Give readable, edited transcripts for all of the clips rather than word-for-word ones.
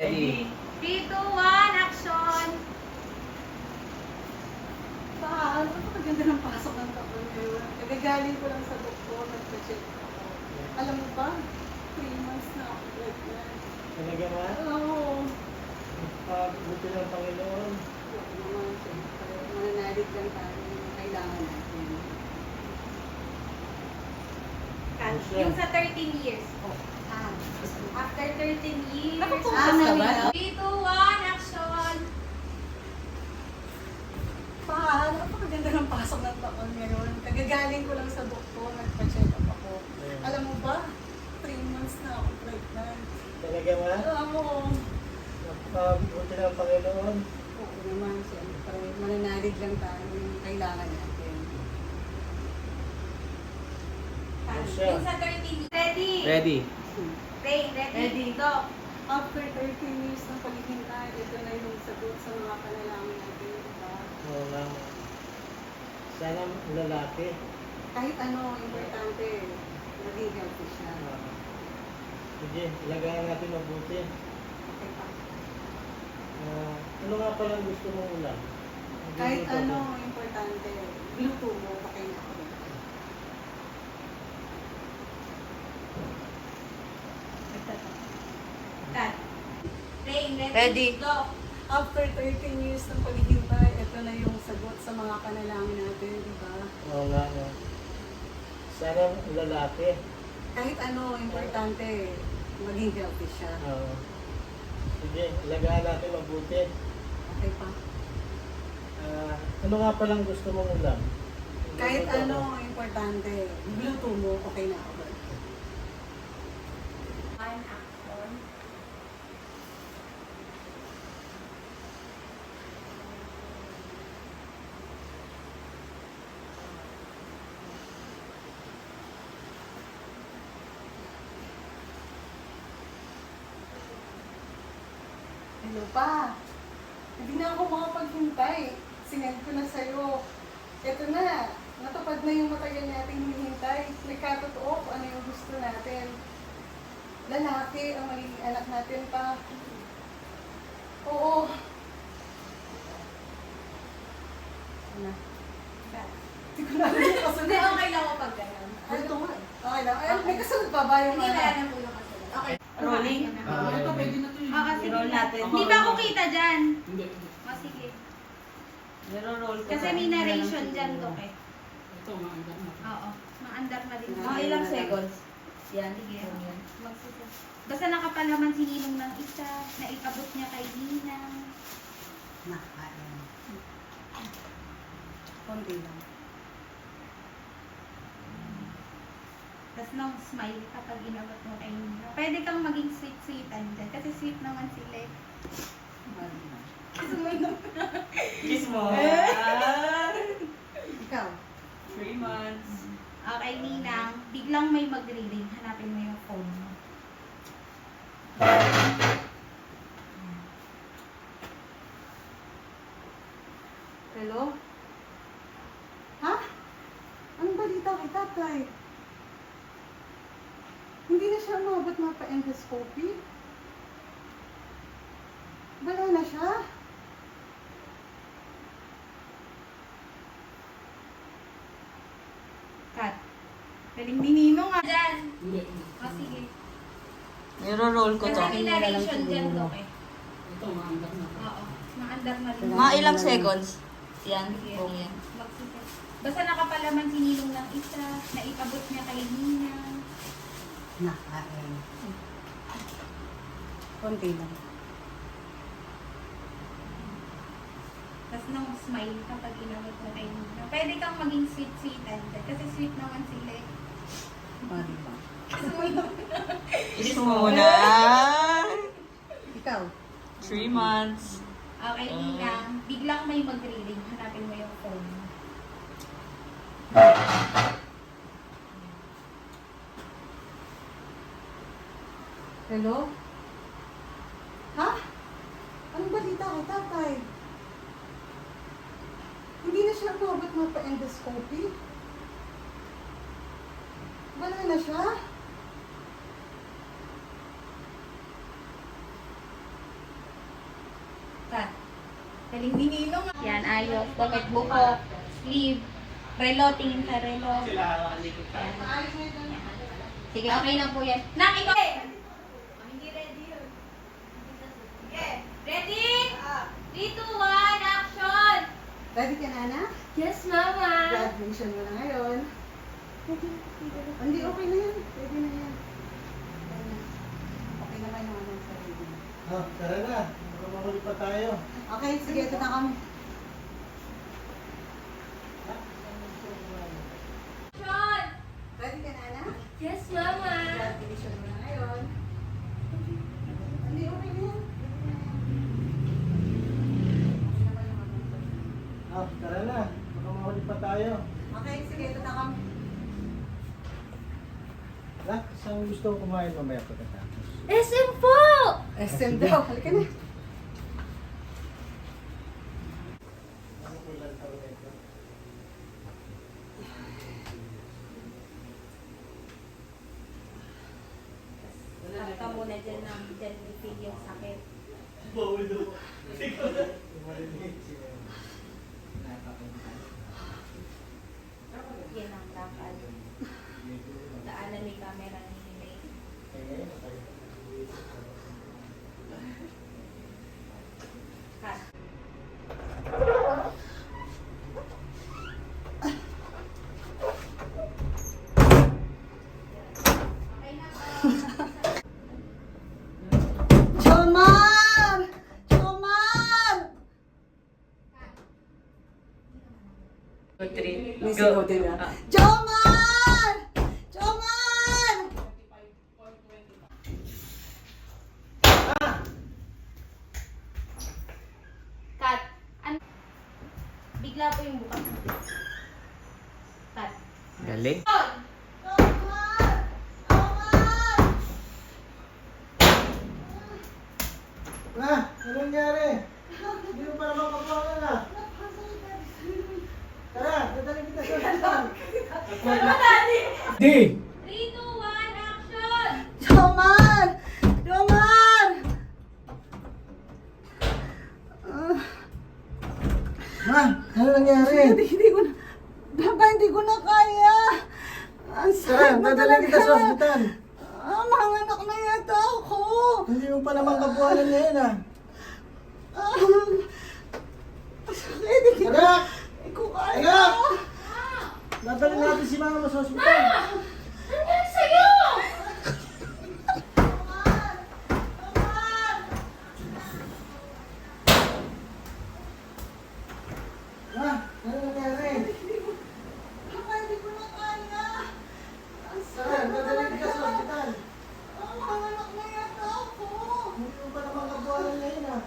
Ready? 3, 2, 1, action! Ano ba maganda ng pasok ng taon ngayon? Kagagaling ko lang sa doktor, nagpa-check ako. Alam mo ba, 3 months na ako pregnant. Talaga ba? Oo. Buti ng Panginoon. Oo naman, siyempre. Mananalig lang tayo yung kailangan natin. Yung sa 13 years. Ah, After 13 years. Nakapusas ka ba? 3, 2, 1, action! Ano ba maganda ng pasok ng taon ngayon? Kagagaling ko lang sa doktor, nagpa-check up ako. Alam mo ba, 3 months na ako pregnant. Talaga ba? Oo. Buti ng Panginoon. Oo naman, siyempre. Mananalig lang tayo yung kailangan natin. Yung sa 13 years. Ready? Ready? Ray, ready? Doc. After 13 years ng paghihintay, ito na yung sagot sa mga panalangin natin, diba? Oo nga. Sana lalaki. Kahit ano, importante, maging healthy siya. Sige, ilagayan natin mabuti. Okay pa. Ano nga palang gusto mong ulam? Kahit ano, importante, luto mo, okay na ako. Cut. Ray, Ready. Doc. After 13 years ng paghihintay, ito na yung sagot sa mga panalangin natin, diba? Oo nga. No. Sana lalaki. Kahit ano, importante, maging healthy siya. Oo. Sige, ilagayan natin mabuti. Okay pa. Ano nga palang gusto mong ulam? Kahit ano, importante, luto mo, okay na ako. 1, action. Hello pa. Hindi na ako makapaghintay. Sinend ko na sa'yo. Ito na. Natupad na yung matagal nating hinihintay. Nagkatotoo kung ano yung gusto natin. Lalaki ang magiging anak natin pa. Oo. Ano? Cut. Hindi ko na alam yung Hindi, kasunod. okay lang ako pag ganun. Ito nga. Okay lang. Ay, may kasunod pa ba yung Hindi, ano? wala na po yung kasunod. Okay. Rolling? Ito, pwede na ito yung... Sige I-roll na. natin. Hindi ba ako kita dyan? Hindi. O, sige. Niro-roll ko. Kasi may narration dyan, Doc eh. Ito, maandar na. Oo. Maandar na din. Mga ilang seconds? Yan. Sige. Yan. Magsusunod. Basta nakapalaman si Ninong ng isa, na ikabot niya kay Ninang. Nakain. Konti lang. Tapos nung smile kapag inabot mo kay Ninang. Pwede kang maging sweet-sweetan dyan. Kasi sweet naman sila eh. Bali na. Sumunod. Kiss mo. Ikaw. 3 months. Okay, Ninang. Biglang may magre-ring. Hanapin mo yung phone mo. Hello? Ha? Anong balita kay tatay? Hindi na siya umabot mapa-endoscopy? Wala na siya? Cut. Galing ni Ninong ah. Dyan. O, sige. Niro-roll ko to. Kasi may narration dyan, Doc eh. Ito, maandar na. Oo. Maandar na rin. Mga ilang seconds? Yan. Sige. Kung yan. Magsusunod. Basta nakapalaman si Ninong ng isa, na ikabot niya kay Ninang. Nakain. Konti lang. Tapos nung smile kapag inabot mo kay Ninang. Pwede kang maging sweet-sweetan dyan. Kasi sweet naman sila eh. Bali lang. Kiss mo muna. Ikaw. 3 months. Okay, Ninang. Biglang may magre-ring. Hanapin mo yung phone mo. Hello? Ha? Anong balita kay tatay? Hindi na siya umabot mapa-endoscopy? Wala na siya? Galing ni Ninong. Yan, ayos. Damit buhok, sleeve, relo, tingin sa relo. Yan. Sige, okay na po yan. Nak, ikaw! Hindi ready yun. Ready? 3, 2, 1, action! Ready ka na, anak? Yes, Mama! Graduation mo na ngayon. Hindi, okay na yan. Pwede na yan. Okay naman yung anong sarili. Oh, tara na. Baka mahuli pa tayo. Okay, sige, ito na kami. Action! Ready ka na, anak? Yes, Mama! Graduation mo na ngayon. Hindi, okay na yan. Oh, tara na. Baka mahuli pa tayo. Okay, sige, ito na kami. Nak, saan gusto ko kumain mamaya pagkatapos? SM po! SM daw. Halika na. Sabi ka muna dyan na dyan i-feel yung sakit. Bawal daw. Yan ang lakad. Daanan may camera ni Elaine. Cut. Jomar! Jomar! May sigaw din na. Jomar! Jomar! Cut. Bigla po yung bukas. Cut. Galing. Jomar! Jomar! Ah, ano nangyari? Hindi mo pa naman kapakan na. Tara, dadalhin kita sa hospital. Di! 3, 2, 1, action! Jomar! Jomar! Ma, ano nangyari? Hindi ko na... Baba, hindi ko na kaya. Ang Tara, sakit na dadalhin kita sa talaga. hospital. Mga anak na yata ako. Hindi mo pa naman kabuhalan ngayon ah. Sakit, hindi ko Anak! hindi ko kaya. Anak! Dadalhin natin si mama sa hospital. Hanggang sa'yo! Jomar! Jomar! Ma, ano nangyari? Baba, hindi ko na kaya. Ang Tara, sakit na dadalhin kita sa talaga. hospital. Mga anak na yata ako. Hindi mo pa naman kabuhalan ngayon ah.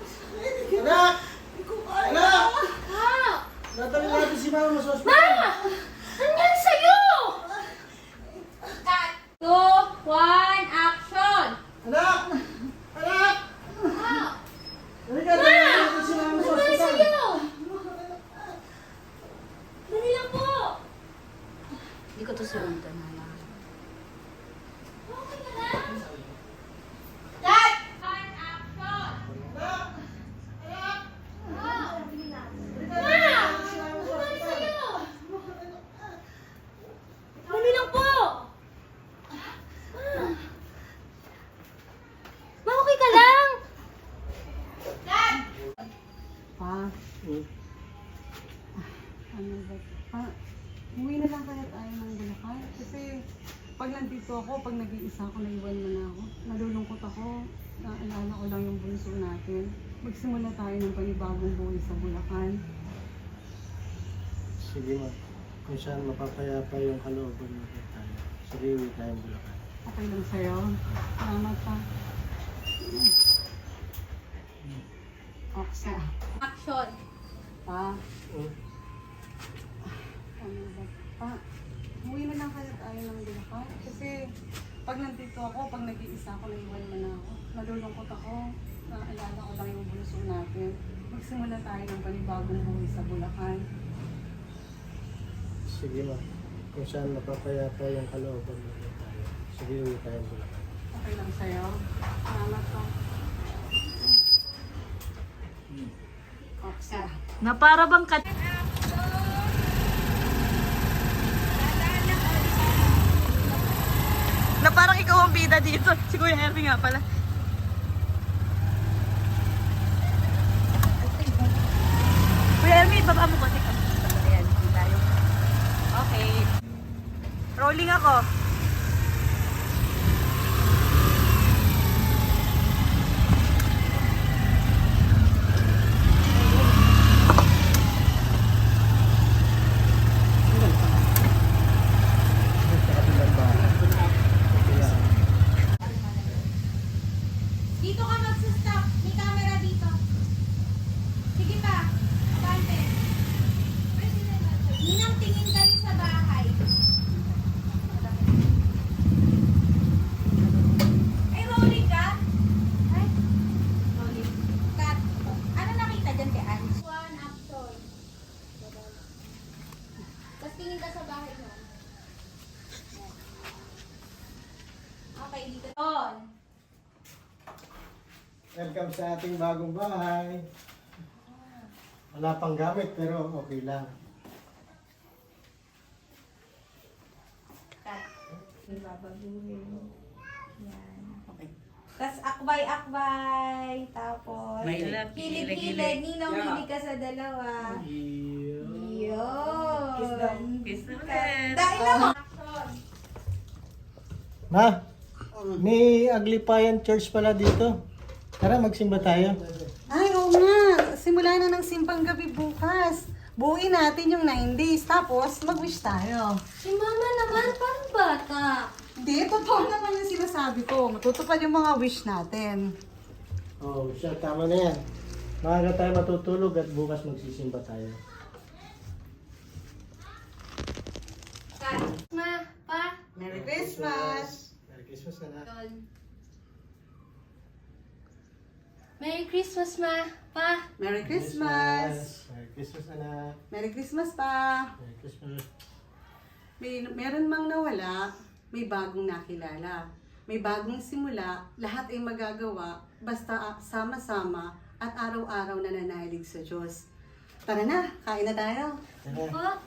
Sakit, hindi Anak! ko kaya. Anak! Ha? Dadalhin natin si mama sa hospital. Hanggang sa'yo! Cut. 2, 1, action! Anak! Anak! Ha? Halika, dadalhin natin si mama sa Hanggang hospital. sa'yo! Dali lang po! Hindi ko to sundan. Okay ka lang? Cut! 1, action! Anak! Anak! Ha? Halika, Ma! dadalhin natin si mama sa Hanggang hospital. sa'yo! Dali lang po! Ma, okay ka lang? Cut! Pa, ano ba? Pa, umuwi na lang kaya tayo ng Bulacan. Kasi pag nandito ako, pag nag-iisa ako, naiwan mo na ako. Nalulungkot ako. Naalala ko lang yung bunso natin. Magsimula tayo ng panibagong buhay sa Bulacan. Sige ma, kung saan mapapayapa yung kalooban natin tayo. Sige, uwi tayong Bulacan. Okay lang sa'yo. Salamat pa. Oksa. Action! Pa, ano ba? Pa, umuwi na lang kaya tayo ng Bulacan. Kasi pag nandito ako, pag nag-iisa ako, naiwan mo na ako. Nalulungkot ako. Naalala ko lang yung bunso natin. Magsimula tayo ng panibagong buhay sa Bulacan. Sige ma, kung saan mapapayapa yung kalooban natin tayo. Sige, uwi tayong Bulacan. Okay lang sa'yo. Salamat pa. Na para bang kat... Na parang ikaw ang bida dito. Si Kuya Hervey nga pala. Kuya Hervey, baba mo konti ka. Ayan, hindi tayo. Okay. Rolling ako. Dito ka magsa-stop. May camera dito. Sige pa. Abante. Ninang tingin kayo sa bahay. Ay, rolling ka? Ay, rolling. Cut. Ano nakita dyan kay Ange? One, action. Tapos tingin ka sa bahay mo. Okay, dito. On. Welcome sa ating bagong bahay. Wala pang gamit pero okay lang. Cut. Ibabaguhin. Yan. Okay. Tapos akbay-akbay. Tapos Mahilap, kilid-kilid. Ninong-hilig ka sa dalawa. Yun. Kiss daw. Kiss na ulit. Dahil naman. Action. Ma, may Aglipayan Church pala dito. Tara, magsimba tayo. Ay, oo nga. Simula na ng simpang gabi bukas. Buuin natin yung 9 days. Tapos, mag-wish tayo. Si mama naman, parang bata. Hindi, totoo naman yung sinasabi ko. Matutupad yung mga wish natin. Oh, siya, tama na yan. Maaga tayo matutulog at bukas magsisimba tayo. Cut. Ma, pa. Merry Christmas! Merry Christmas na. Merry Christmas, Ma. Pa. Merry Christmas! Merry Christmas, anak. Merry Christmas pa! Merry Christmas. Meron mang nawala, may bagong nakilala. May bagong simula, lahat ay magagawa, basta sama-sama at araw-araw nananalig sa Diyos. Tara na, kain na tayo. Tara. Pa.